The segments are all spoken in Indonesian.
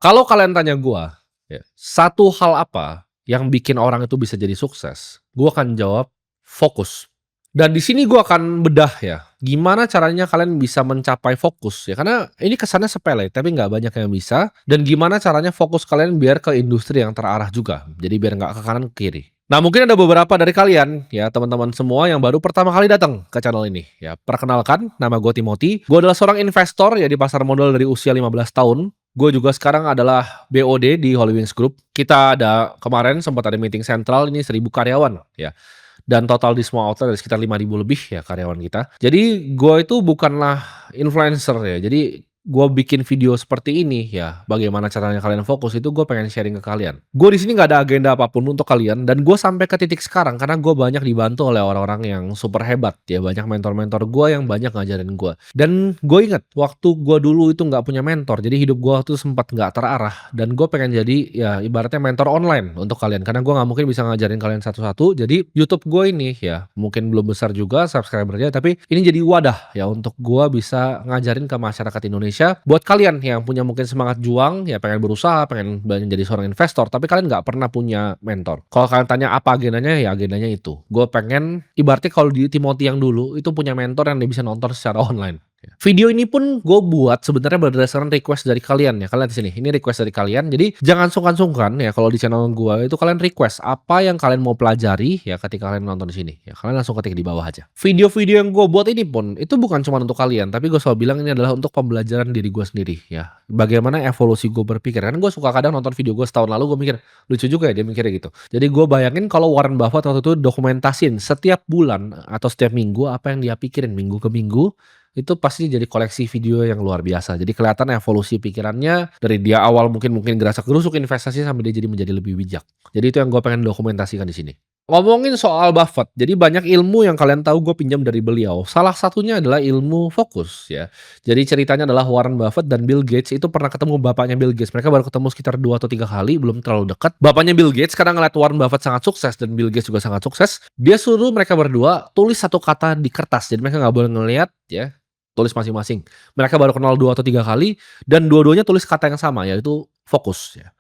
Kalau kalian tanya gua, ya, satu hal apa yang bikin orang itu bisa jadi sukses, gua akan jawab fokus. Dan di sini gua akan bedah ya, gimana caranya kalian bisa mencapai fokus ya, karena ini kesannya sepele, tapi nggak banyak yang bisa, dan gimana caranya fokus kalian biar ke industri yang terarah juga, jadi biar nggak ke kanan ke kiri. Nah, mungkin ada beberapa dari kalian ya, teman-teman semua yang baru pertama kali datang ke channel ini ya. Perkenalkan, nama gue Timothy. Gue adalah seorang investor ya di pasar modal dari usia 15 tahun. Gue juga sekarang adalah BOD di Hollywings Group. Kita ada kemarin sempat ada meeting sentral, ini 1.000 karyawan ya. Dan total di semua outlet ada sekitar 5.000 lebih ya karyawan kita. Jadi gue itu bukanlah influencer ya. Jadi gue bikin video seperti ini ya, bagaimana caranya kalian fokus itu gue pengen sharing ke kalian. Gue di sini nggak ada agenda apapun untuk kalian dan gue sampai ke titik sekarang karena gue banyak dibantu oleh orang-orang yang super hebat ya, banyak mentor-mentor gue yang banyak ngajarin gue. Dan gue ingat waktu gue dulu itu nggak punya mentor, jadi hidup gue tuh sempat nggak terarah dan gue pengen jadi ya ibaratnya mentor online untuk kalian karena gue nggak mungkin bisa ngajarin kalian satu-satu. Jadi YouTube gue ini ya mungkin belum besar juga subscribernya, tapi ini jadi wadah ya untuk gue bisa ngajarin ke masyarakat Indonesia. Buat kalian yang punya mungkin semangat juang, ya pengen berusaha, pengen jadi seorang investor, tapi kalian nggak pernah punya mentor. Kalau kalian tanya apa agendanya, ya agendanya itu. Gue pengen, ibaratnya kalau di Timothy yang dulu, itu punya mentor yang dia bisa nonton secara online. Video ini pun gue buat sebenarnya berdasarkan request dari kalian ya. Kalian di sini, ini request dari kalian. Jadi jangan sungkan-sungkan ya kalau di channel gue itu kalian request apa yang kalian mau pelajari ya ketika kalian nonton di sini. Ya kalian langsung ketik di bawah aja. Video-video yang gue buat ini pun itu bukan cuma untuk kalian, tapi gue selalu bilang ini adalah untuk pembelajaran diri gue sendiri ya. Bagaimana evolusi gue berpikir. Kan gue suka kadang nonton video gue setahun lalu gue mikir lucu juga ya dia mikirnya gitu. Jadi gue bayangin kalau Warren Buffett waktu itu dokumentasin setiap bulan atau setiap minggu apa yang dia pikirin minggu ke minggu, itu pasti jadi koleksi video yang luar biasa. Jadi kelihatan evolusi pikirannya dari dia awal mungkin gerasa-gerusuk investasi sampai dia jadi menjadi lebih bijak. Jadi itu yang gue pengen dokumentasikan di sini. Ngomongin soal Buffett, jadi banyak ilmu yang kalian tahu gue pinjam dari beliau. Salah satunya adalah ilmu fokus ya. Jadi ceritanya adalah Warren Buffett dan Bill Gates itu pernah ketemu bapaknya Bill Gates. Mereka baru ketemu sekitar 2 atau 3 kali, belum terlalu dekat. Bapaknya Bill Gates karena ngeliat Warren Buffett sangat sukses dan Bill Gates juga sangat sukses, dia suruh mereka berdua tulis satu kata di kertas. Jadi mereka nggak boleh ngeliat ya, tulis masing-masing. Mereka baru kenal 2 atau 3 kali dan dua-duanya tulis kata yang sama yaitu fokus ya.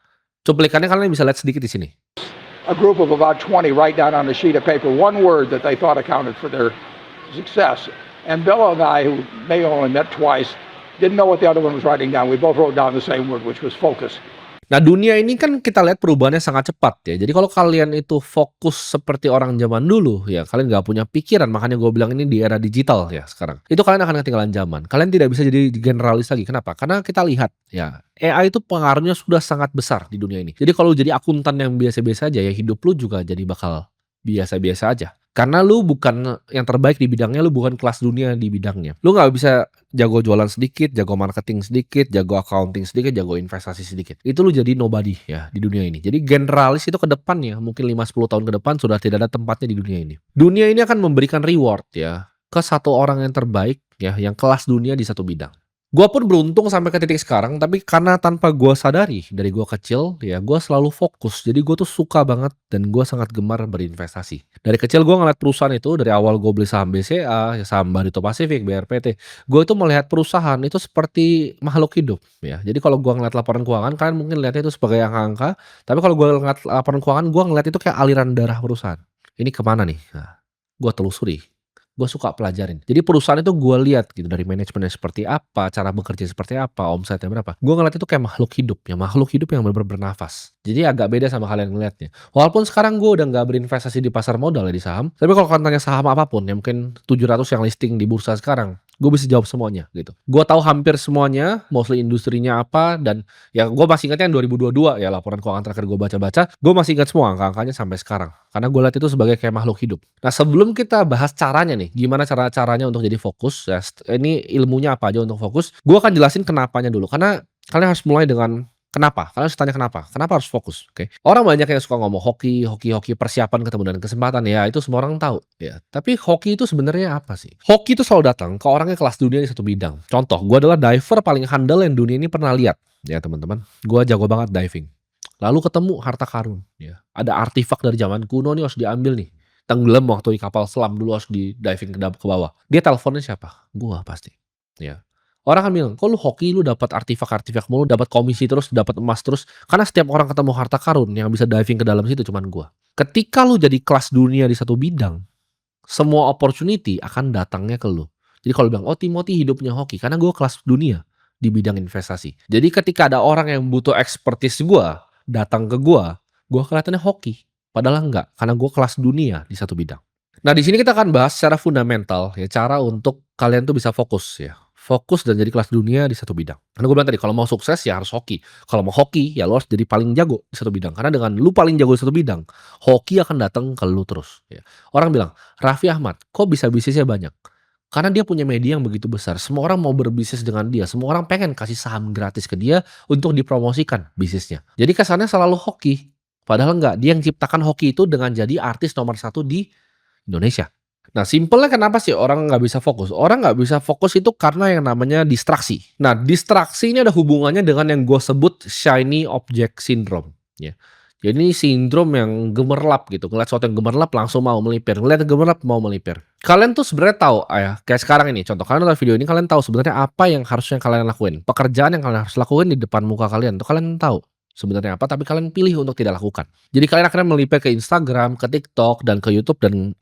Cuplikannya kalian bisa lihat sedikit di sini. A group of about 20 write down on a sheet of paper one word that they thought accounted for their success. And Bill and I, who may only met twice, didn't know what the other one was writing down. We both wrote down the same word, which was focus. Nah, dunia ini kan kita lihat perubahannya sangat cepat ya. Jadi kalau kalian itu fokus seperti orang zaman dulu ya, kalian nggak punya pikiran. Makanya gue bilang ini di era digital ya sekarang. Itu kalian akan ketinggalan zaman. Kalian tidak bisa jadi generalis lagi. Kenapa? Karena kita lihat ya, AI itu pengaruhnya sudah sangat besar di dunia ini. Jadi kalau jadi akuntan yang biasa-biasa aja ya, hidup lu juga jadi bakal biasa-biasa aja. Karena lu bukan yang terbaik di bidangnya, lu bukan kelas dunia di bidangnya. Lu nggak bisa jago jualan sedikit, jago marketing sedikit, jago accounting sedikit, jago investasi sedikit. Itu lu jadi nobody ya di dunia ini. Jadi generalis itu ke depan ya, mungkin 5-10 tahun ke depan sudah tidak ada tempatnya di dunia ini. Dunia ini akan memberikan reward ya ke satu orang yang terbaik ya, yang kelas dunia di satu bidang. Gua pun beruntung sampai ke titik sekarang, tapi karena tanpa gua sadari dari gua kecil ya, gua selalu fokus. Jadi gua tuh suka banget dan gua sangat gemar berinvestasi. Dari kecil gua ngeliat perusahaan itu dari awal gua beli saham BCA, ya saham Barito Pacific, BRPT. Gua itu melihat perusahaan itu seperti makhluk hidup ya. Jadi kalau gua ngeliat laporan keuangan, kalian mungkin lihatnya itu sebagai angka-angka, tapi kalau gua ngeliat laporan keuangan, gua ngeliat itu kayak aliran darah perusahaan. Ini kemana nih? Nah, gua telusuri. Gue suka pelajarin. Jadi perusahaan itu gue lihat gitu dari manajemennya seperti apa, cara bekerja seperti apa, omsetnya berapa. Gue ngeliat itu kayak makhluk hidup yang benar-benar bernafas. Jadi agak beda sama kalian ngeliatnya. Walaupun sekarang gue udah nggak berinvestasi di pasar modal ya di saham, tapi kalau kalian tanya saham apapun ya mungkin 700 yang listing di bursa sekarang, gue bisa jawab semuanya gitu. Gue tahu hampir semuanya, mostly industrinya apa, dan ya gue masih ingatnya yang 2022 ya laporan keuangan terakhir gue baca-baca, gue masih ingat semua angka-angkanya sampai sekarang. Karena gue lihat itu sebagai kayak makhluk hidup. Nah sebelum kita bahas caranya nih, gimana caranya untuk jadi fokus, ya ini ilmunya apa aja untuk fokus, gue akan jelasin kenapanya dulu. Karena kalian harus mulai dengan kenapa? Kalian harus tanya kenapa? Kenapa harus fokus? Oke. Orang banyak yang suka ngomong hoki persiapan ketemu dan kesempatan ya itu semua orang tahu ya. Tapi hoki itu sebenarnya apa sih? Hoki itu selalu datang ke orang yang kelas dunia di satu bidang. Contoh, gue adalah diver paling handal yang dunia ini pernah lihat ya teman-teman. Gue jago banget diving. Lalu ketemu harta karun ya. Ada artefak dari zaman kuno nih harus diambil nih. Tenggelam waktu di kapal selam dulu harus di diving ke bawah. Dia teleponnya siapa? Gua pasti. Ya. Orang kan bilang, "Kok lu hoki lu dapat artifak-artifak mulu, dapat komisi terus, dapat emas terus?" Karena setiap orang ketemu harta karun yang bisa diving ke dalam situ cuman gua. Ketika lu jadi kelas dunia di satu bidang, semua opportunity akan datangnya ke lu. Jadi kalau bilang, "Oh, Timothy hidupnya hoki," karena gua kelas dunia di bidang investasi. Jadi ketika ada orang yang butuh expertise gua, datang ke gua kelihatannya hoki. Padahal enggak, karena gua kelas dunia di satu bidang. Nah, di sini kita akan bahas secara fundamental ya, cara untuk kalian tuh bisa fokus ya. Fokus dan jadi kelas dunia di satu bidang. Karena gue bilang tadi, kalau mau sukses ya harus hoki. Kalau mau hoki, ya lo harus jadi paling jago di satu bidang. Karena dengan lu paling jago di satu bidang, hoki akan datang ke lu terus. Ya. Orang bilang, Raffi Ahmad, kok bisa bisnisnya banyak? Karena dia punya media yang begitu besar. Semua orang mau berbisnis dengan dia. Semua orang pengen kasih saham gratis ke dia untuk dipromosikan bisnisnya. Jadi kesannya selalu hoki. Padahal enggak, dia yang ciptakan hoki itu dengan jadi artis nomor 1 di Indonesia. Nah, simpelnya kenapa sih orang nggak bisa fokus? Orang nggak bisa fokus itu karena yang namanya distraksi. Nah, distraksi ini ada hubungannya dengan yang gue sebut shiny object syndrome. Ya. Jadi ini sindrom yang gemerlap gitu. Ngeliat sesuatu yang gemerlap langsung mau melipir. Ngeliat yang gemerlap mau melipir. Kalian tuh sebenarnya tahu, ya, kayak sekarang ini. Contoh, kalian nonton video ini, kalian tahu sebenarnya apa yang harusnya kalian lakuin. Pekerjaan yang kalian harus lakuin di depan muka kalian. Tuh kalian tahu sebenarnya apa, tapi kalian pilih untuk tidak lakukan. Jadi kalian akhirnya melipir ke Instagram, ke TikTok, dan ke YouTube, dan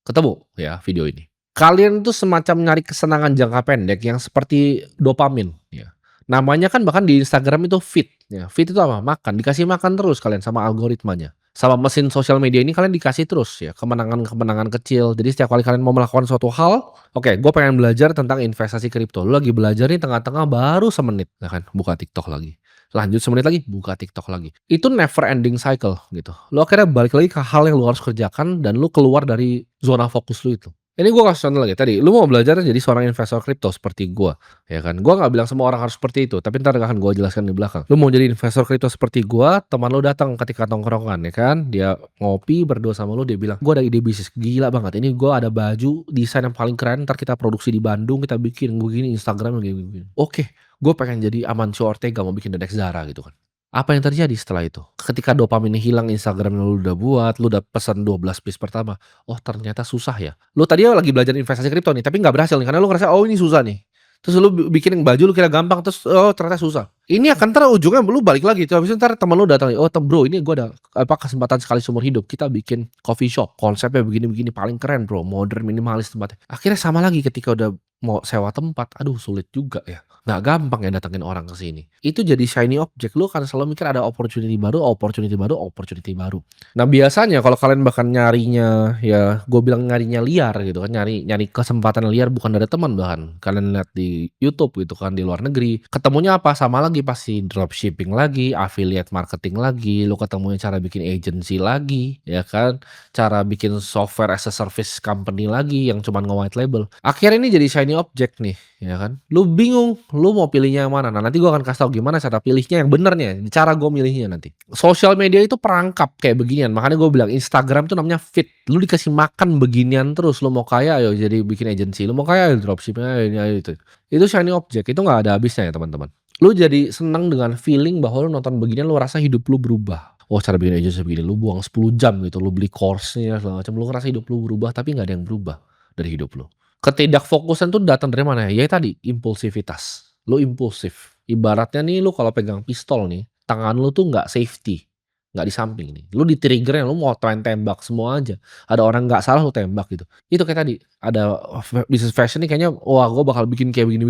ketemu ya video ini. Kalian tuh semacam nyari kesenangan jangka pendek yang seperti dopamin ya. Namanya kan bahkan di Instagram itu feed ya. Feed itu apa? Makan, dikasih makan terus kalian sama algoritmanya. Sama mesin sosial media ini kalian dikasih terus ya kemenangan-kemenangan kecil. Jadi setiap kali kalian mau melakukan suatu hal, oke, gue pengen belajar tentang investasi kripto. Lu lagi belajar nih tengah-tengah baru semenit, ya kan? Buka TikTok lagi. Lanjut semenit lagi, buka TikTok lagi. Itu never ending cycle gitu. Lu akhirnya balik lagi ke hal yang lu harus kerjakan dan lu keluar dari zona fokus lu itu. Ini gue kasih contoh lagi tadi, lu mau belajar jadi seorang investor kripto seperti gue, ya kan? Gue nggak bilang semua orang harus seperti itu, tapi ntar akan gue jelaskan di belakang. Lu mau jadi investor kripto seperti gue, teman lu datang ketika tongkrongan, ya kan? Dia ngopi berdua sama lu, dia bilang, gue ada ide bisnis gila banget. Ini gue ada baju desain yang paling keren, ntar kita produksi di Bandung, kita bikin begini Instagram begini. Oke, gue pengen jadi Amancio Ortega mau bikin The Next Zara gitu kan. Apa yang terjadi setelah itu? Ketika dopamin hilang, Instagram lu udah buat, lu udah pesan 12 piece pertama, oh ternyata susah ya. Lu tadi lagi belajar investasi kripto nih, tapi nggak berhasil nih, karena lu ngerasa, oh ini susah nih. Terus lu bikin yang baju lu kira gampang, terus oh ternyata susah. Ini akan ntar ujungnya lu balik lagi, tuh habis itu ntar temen lu datang, oh bro ini gue ada kesempatan sekali seumur hidup, kita bikin coffee shop, konsepnya begini-begini, paling keren bro, modern, minimalis tempatnya. Akhirnya sama lagi ketika udah mau sewa tempat, aduh sulit juga ya. Nggak gampang ya datengin orang ke sini. Itu jadi shiny object, lu kan selalu mikir ada opportunity baru, opportunity baru, opportunity baru. Nah biasanya kalau kalian bahkan nyarinya, ya gue bilang nyarinya liar gitu kan, nyari kesempatan liar bukan dari teman bahkan. Kalian lihat di YouTube gitu kan, di luar negeri, ketemunya apa? Sama lagi pasti dropshipping lagi, affiliate marketing lagi, lu ketemunya cara bikin agency lagi, ya kan? Cara bikin software as a service company lagi yang cuman nge-white label. Akhirnya ini jadi shiny object nih, ya kan? Lu bingung, lu mau pilihnya yang mana? Nah, nanti gua akan kasih tahu gimana cara pilihnya yang benernya, cara gue milihnya nanti. Sosial media itu perangkap kayak beginian, makanya gue bilang Instagram itu namanya feed. Lu dikasih makan beginian terus, lu mau kaya ayo jadi bikin agency, lu mau kaya ayo dropshipping ayo ini ayo itu. Itu shiny object, itu nggak ada habisnya ya teman-teman. Lu jadi senang dengan feeling bahwa lu nonton beginian, lu rasa hidup lu berubah. Oh cara bikin agency begini, lu buang 10 jam gitu, lu beli course-nya segala macam, lu ngerasa hidup lu berubah tapi nggak ada yang berubah dari hidup lu. Ketidakfokusan tuh datang dari mana ya? Ya tadi, impulsivitas. Lu impulsif. Ibaratnya nih lu kalau pegang pistol nih, tangan lu tuh nggak safety, nggak di samping nih. Lu di-trigger-nya lu mau tembak semua aja. Ada orang nggak salah lu tembak gitu. Itu kayak tadi, ada bisnis fashion nih kayaknya, wah gua bakal bikin kayak begini,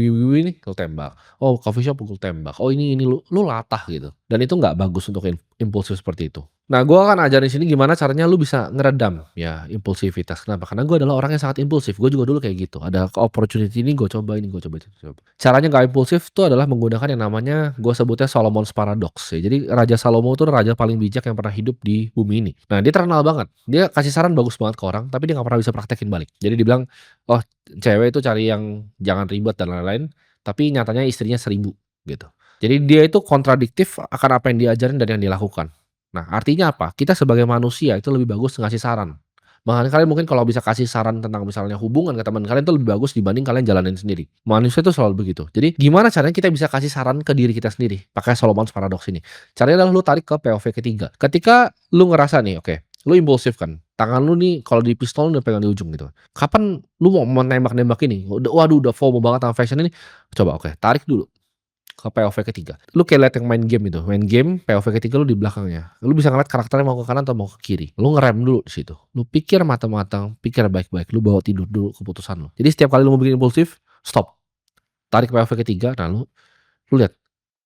lu tembak. Oh coffee shop lu tembak. Oh ini lu latah gitu. Dan itu nggak bagus untuk impulsif seperti itu. Nah, gua akan ajarin sini gimana caranya lu bisa ngeredam ya impulsivitas. Kenapa? Karena gua adalah orang yang sangat impulsif. Gue juga dulu kayak gitu. Ada opportunity ini gue coba, ini gue coba, itu coba. Caranya nggak impulsif tuh adalah menggunakan yang namanya gue sebutnya Solomon's Paradox ya. Jadi Raja Salomo tuh raja paling bijak yang pernah hidup di bumi ini. Nah, dia terkenal banget. Dia kasih saran bagus banget ke orang, tapi dia nggak pernah bisa praktekin balik. Jadi dibilang, oh cewek itu cari yang jangan ribet dan lain-lain, tapi nyatanya istrinya 1000 gitu. Jadi dia itu kontradiktif akan apa yang diajarin dan yang dilakukan. Nah, artinya apa? Kita sebagai manusia itu lebih bagus ngasih saran. Makanya kalian mungkin kalau bisa kasih saran tentang misalnya hubungan ke teman kalian itu lebih bagus dibanding kalian jalanin sendiri. Manusia itu selalu begitu. Jadi gimana caranya kita bisa kasih saran ke diri kita sendiri? Pakai Solomon's Paradox ini. Caranya adalah lu tarik ke POV ketiga. Ketika lu ngerasa nih, oke, lu impulsif kan. Tangan lu nih kalau di pistol udah pegang di ujung gitu. Kapan lu mau nembak-nembak ini? Waduh udah FOMO banget sama fashion ini. Coba oke, tarik dulu ke POV ketiga. Lu kayak lihat yang main game itu, main game POV ketiga lu di belakangnya. Lu bisa ngeliat karakternya mau ke kanan atau mau ke kiri. Lu ngerem dulu di situ. Lu pikir matang-matang, pikir baik-baik. Lu bawa tidur dulu keputusan lu. Jadi setiap kali lu mau bikin impulsif, stop. Tarik POV ketiga, nah lu lihat.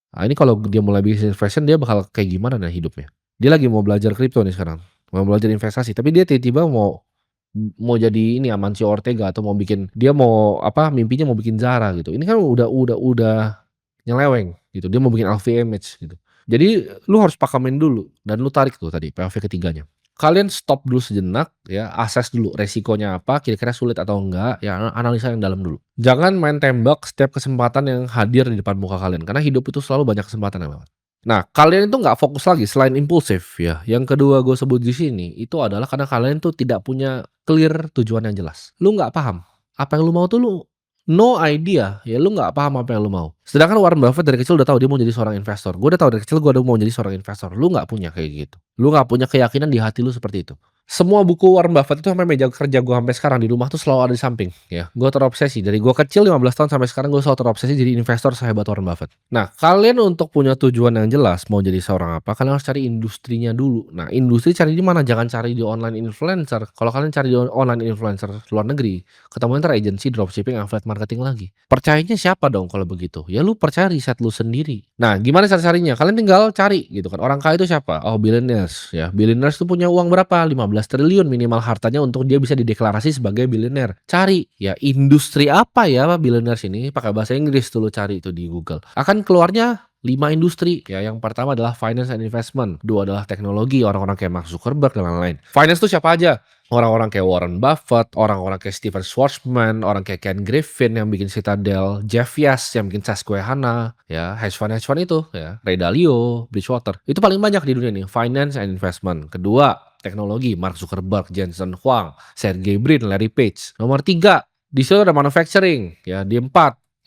Ah, ini kalau dia mulai bisnis fashion dia bakal kayak gimana nih hidupnya. Dia lagi mau belajar kripto nih sekarang, mau belajar investasi, tapi dia tiba-tiba mau jadi ini Amancio Ortega atau mau bikin dia mau apa, mimpinya mau bikin Zara gitu. Ini kan udah nyeleweng gitu, dia mau bikin LVMH gitu. Jadi lu harus pakamin dulu dan lu tarik tuh tadi POV ketiganya. Kalian stop dulu sejenak ya, assess dulu resikonya apa, kira-kira sulit atau enggak, ya analisa yang dalam dulu. Jangan main tembak setiap kesempatan yang hadir di depan muka kalian, karena hidup itu selalu banyak kesempatan yang lewat. Nah, kalian itu nggak fokus lagi selain impulsif ya, yang kedua gue sebut di sini, itu adalah karena kalian tuh tidak punya clear tujuan yang jelas. Lu nggak paham, apa yang lu mau tuh lu no idea, ya lu nggak paham apa yang lu mau. Sedangkan Warren Buffett dari kecil udah tahu dia mau jadi seorang investor. Gue udah tahu dari kecil gue udah mau jadi seorang investor. Lu nggak punya kayak gitu. Lu nggak punya keyakinan di hati lu seperti itu. Semua buku Warren Buffett itu sampai meja kerja gue sampai sekarang di rumah tuh selalu ada di samping ya. Gue terobsesi dari gue kecil 15 tahun sampai sekarang gue selalu terobsesi jadi investor sehebat Warren Buffett. Nah, kalian untuk punya tujuan yang jelas mau jadi seorang apa, kalian harus cari industrinya dulu. Nah, industri cari di mana? Jangan cari di online influencer. Kalau kalian cari di online influencer luar negeri, ketemu ntar agency dropshipping affiliate marketing lagi. Percayanya siapa dong kalau begitu? Ya lu percaya riset lu sendiri. Nah, gimana cari-carinya? Kalian tinggal cari gitu kan. Orang kaya itu siapa? Oh, billionaires ya. Billionaires tuh punya uang berapa? 15 triliun minimal hartanya untuk dia bisa dideklarasi sebagai billionaire. Cari ya industri apa ya billionaires ini? Pakai bahasa Inggris tuh lu cari itu di Google. Akan keluarnya 5 industri ya. Yang pertama adalah finance and investment, dua adalah teknologi, orang-orang kayak Mark Zuckerberg dan lain-lain. Finance tuh siapa aja? Orang-orang kayak Warren Buffett, orang-orang kayak Steven Schwarzman, orang kayak Ken Griffin yang bikin Citadel, Jeff Yazd yang bikin Susquehanna, ya hedge fund itu, ya Ray Dalio, Bridgewater. Itu paling banyak di dunia nih, finance and investment. Kedua, teknologi, Mark Zuckerberg, Jensen Huang, Sergey Brin, Larry Page. Nomor 3, di situ ada manufacturing, ya di 4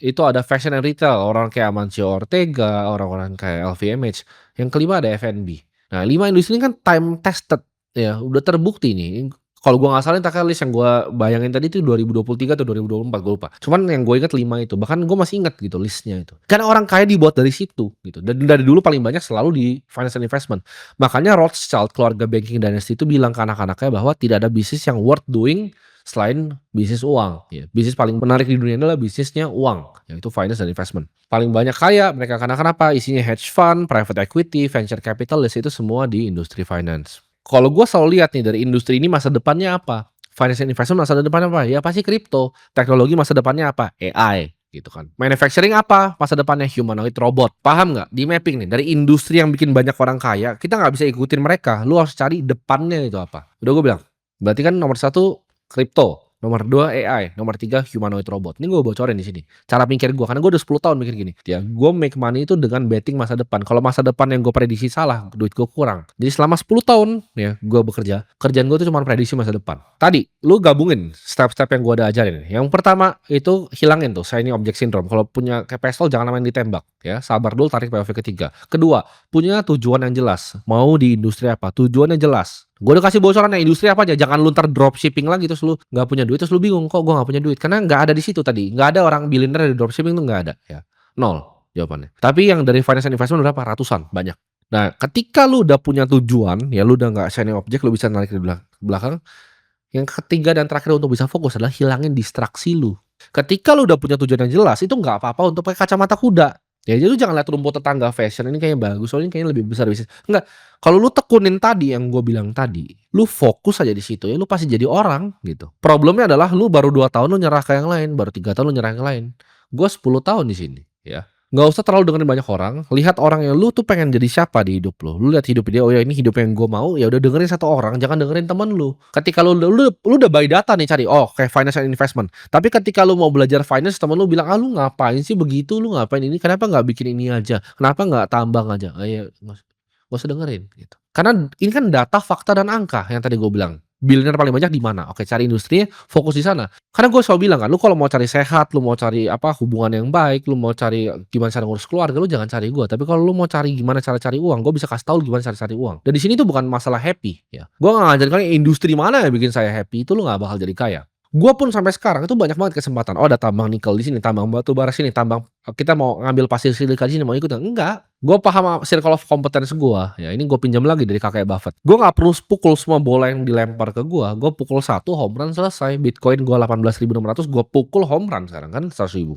itu ada fashion and retail, orang kayak Amancio Ortega, orang-orang kayak LVMH. Yang kelima ada F&B. Nah, 5 industri ini kan time tested, ya udah terbukti nih. Kalau gua nggak salah terakhir list yang gua bayangin tadi itu 2023 atau 2024 gua lupa. Cuman yang gue ingat 5 itu, bahkan gua masih ingat gitu listnya itu. Karena orang kaya dibuat dari situ gitu. Dan dari dulu paling banyak selalu di finance and investment. Makanya Rothschild, keluarga banking dynasty itu bilang ke anak-anaknya bahwa tidak ada bisnis yang worth doing selain bisnis uang. Ya, bisnis paling menarik di dunia adalah bisnisnya uang, yaitu finance dan investment. Paling banyak kaya mereka karena kenapa? Isinya hedge fund, private equity, venture capitalist itu semua di industri finance. Kalau gue selalu lihat nih dari industri ini masa depannya apa? Finance and investment masa depannya apa? Ya pasti kripto. Teknologi masa depannya apa? AI gitu kan. Manufacturing apa? Masa depannya humanoid robot. Paham nggak? Di mapping nih dari industri yang bikin banyak orang kaya, kita nggak bisa ikutin mereka. Lu harus cari depannya itu apa. Udah gue bilang. Berarti kan nomor 1 kripto, nomor 2 AI, nomor 3 humanoid robot. Ini gue bocorin di sini. Cara pikir gue karena gue udah 10 tahun mikir gini. Ya, gue make money itu dengan betting masa depan. Kalau masa depan yang gue prediksi salah, duit gue kurang. Jadi selama 10 tahun ya gue bekerja, kerjaan gue itu cuma prediksi masa depan. Tadi lu gabungin step-step yang gue udah ajarin. Yang pertama itu hilangin tuh shiny object syndrome. Kalau punya kayak pistol jangan main ditembak ya. Sabar dulu, tarik POV ketiga. Kedua, punya tujuan yang jelas. Mau di industri apa? Tujuannya jelas. Gue udah kasih bocoran industri apa aja, jangan lu ntar dropshipping lagi terus lu nggak punya duit, terus lu bingung kok gue nggak punya duit, karena nggak ada di situ tadi, nggak ada orang billionaire dari dropshipping tuh nggak ada, ya 0 jawabannya. Tapi yang dari finance and investment berapa? Ratusan, banyak. Nah, ketika lu udah punya tujuan, ya lu udah nggak shiny object, lu bisa narik di belakang. Yang ketiga dan terakhir untuk bisa fokus adalah hilangin distraksi lu. Ketika lu udah punya tujuan yang jelas, itu nggak apa-apa untuk pakai kacamata kuda. Ya jadi lu jangan lihat rumput tetangga fashion ini kayaknya bagus, soalnya kayaknya lebih besar bisnis. Enggak, kalau lu tekunin tadi yang gue bilang tadi, lu fokus aja di situ ya lu pasti jadi orang gitu. Problemnya adalah lu baru 2 tahun lu nyerah ke yang lain, baru 3 tahun lu nyerah ke yang lain. Gue 10 tahun di sini ya. Nggak usah terlalu dengerin banyak orang, lihat orang yang lu tuh pengen jadi siapa di hidup lu. Lu lihat hidup dia, oh ya ini hidup yang gue mau, ya udah dengerin satu orang, jangan dengerin temen lu. Ketika lu udah by data nih cari, oh kayak finance and investment. Tapi ketika lu mau belajar finance, temen lu bilang, ah lu ngapain sih begitu, lu ngapain ini, kenapa nggak bikin ini aja, kenapa nggak tambang aja, ah, ya nggak usah dengerin gitu. Karena ini kan data, fakta dan angka yang tadi gue bilang. Billionaire paling banyak di mana? Oke, cari industrinya, fokus di sana. Karena gue selalu bilang kan, lu kalau mau cari sehat, lu mau cari apa, hubungan yang baik, lu mau cari gimana cara ngurus keluarga, lu jangan cari gue. Tapi kalau lu mau cari gimana cara cari uang, gue bisa kasih tahu lu gimana cara cari uang. Dan di sini tuh bukan masalah happy ya. Gue nggak ngajarin kalian industri mana yang bikin saya happy, itu lu nggak bakal jadi kaya. Gue pun sampai sekarang itu banyak banget kesempatan. Oh, ada tambang nikel di sini, tambang batu bara sini, tambang kita mau ngambil pasir silika di sini, mau ikut enggak. Gue paham circle of competence gue. Ya ini gue pinjam lagi dari kakek Buffett. Gue nggak perlu pukul semua bola yang dilempar ke gue. Gue pukul satu home run selesai. Bitcoin gue 18.600, gue pukul home run sekarang kan 100.000.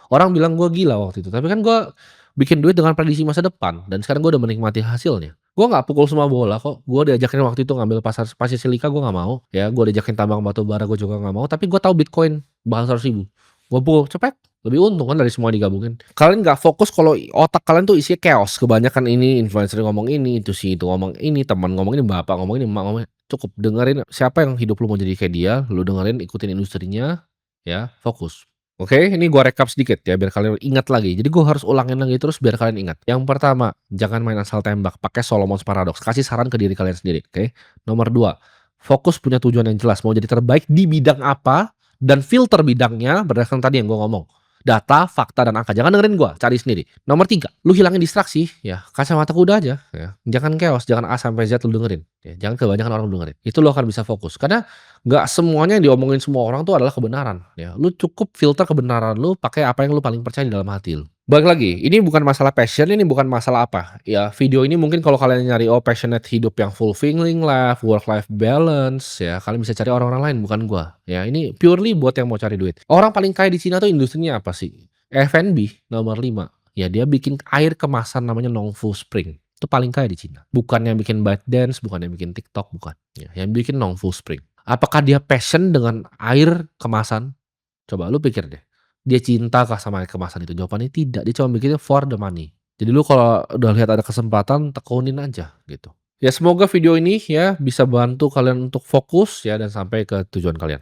Orang bilang gue gila waktu itu. Tapi kan gue bikin duit dengan prediksi masa depan. Dan sekarang gue udah menikmati hasilnya. Gue nggak pukul semua bola kok. Gue diajakin waktu itu ngambil pasir silika, gue nggak mau. Ya, gue diajakin tambang batu bara, gue juga nggak mau. Tapi gue tahu Bitcoin bakal 100.000. Gue pukul cepet. Lebih untung kan dari semua digabungin. Kalian nggak fokus kalau otak kalian tuh isinya chaos. Kebanyakan ini influencer ngomong ini, itu sih itu ngomong ini, teman ngomong ini, bapak ngomong ini, emak ngomong ini. Cukup dengerin siapa yang hidup lu mau jadi kayak dia. Lu dengerin, ikutin industrinya, ya fokus. Oke, ini gua rekap sedikit ya biar kalian ingat lagi. Jadi gua harus ulangin lagi terus biar kalian ingat. Yang pertama, jangan main asal tembak, pakai Solomon's Paradox. Kasih saran ke diri kalian sendiri, oke? Nomor 2, fokus punya tujuan yang jelas. Mau jadi terbaik di bidang apa dan filter bidangnya berdasarkan tadi yang gua ngomong. Data, fakta, dan angka. Jangan dengerin gua, cari sendiri. Nomor 3, lu hilangin distraksi, ya. Kacamata kuda aja, ya. Jangan chaos, jangan A sampai Z lu dengerin. Ya, jangan kebanyakan orang lu dengerin. Itu lu akan bisa fokus. Karena nggak semuanya yang diomongin semua orang tuh adalah kebenaran, ya. Lu cukup filter kebenaran lu pakai apa yang lu paling percaya di dalam hati lu. Balik lagi, ini bukan masalah passion, ini bukan masalah apa. Ya, video ini mungkin kalau kalian nyari passionate hidup yang fulfilling life, work life balance, ya kalian bisa cari orang-orang lain bukan gua. Ya, ini purely buat yang mau cari duit. Orang paling kaya di Cina tuh industrinya apa sih? F&B nomor 5. Ya, dia bikin air kemasan namanya Nongfu Spring. Itu paling kaya di Cina. Bukan yang bikin ByteDance, bukan yang bikin TikTok, bukan. Ya, yang bikin Nongfu Spring. Apakah dia passion dengan air kemasan? Coba lu pikir deh. Dia cinta kah sama air kemasan itu? Jawabannya tidak. Dia cuma bikinnya for the money. Jadi lu kalau udah lihat ada kesempatan, tekunin aja gitu. Ya semoga video ini ya bisa bantu kalian untuk fokus ya dan sampai ke tujuan kalian.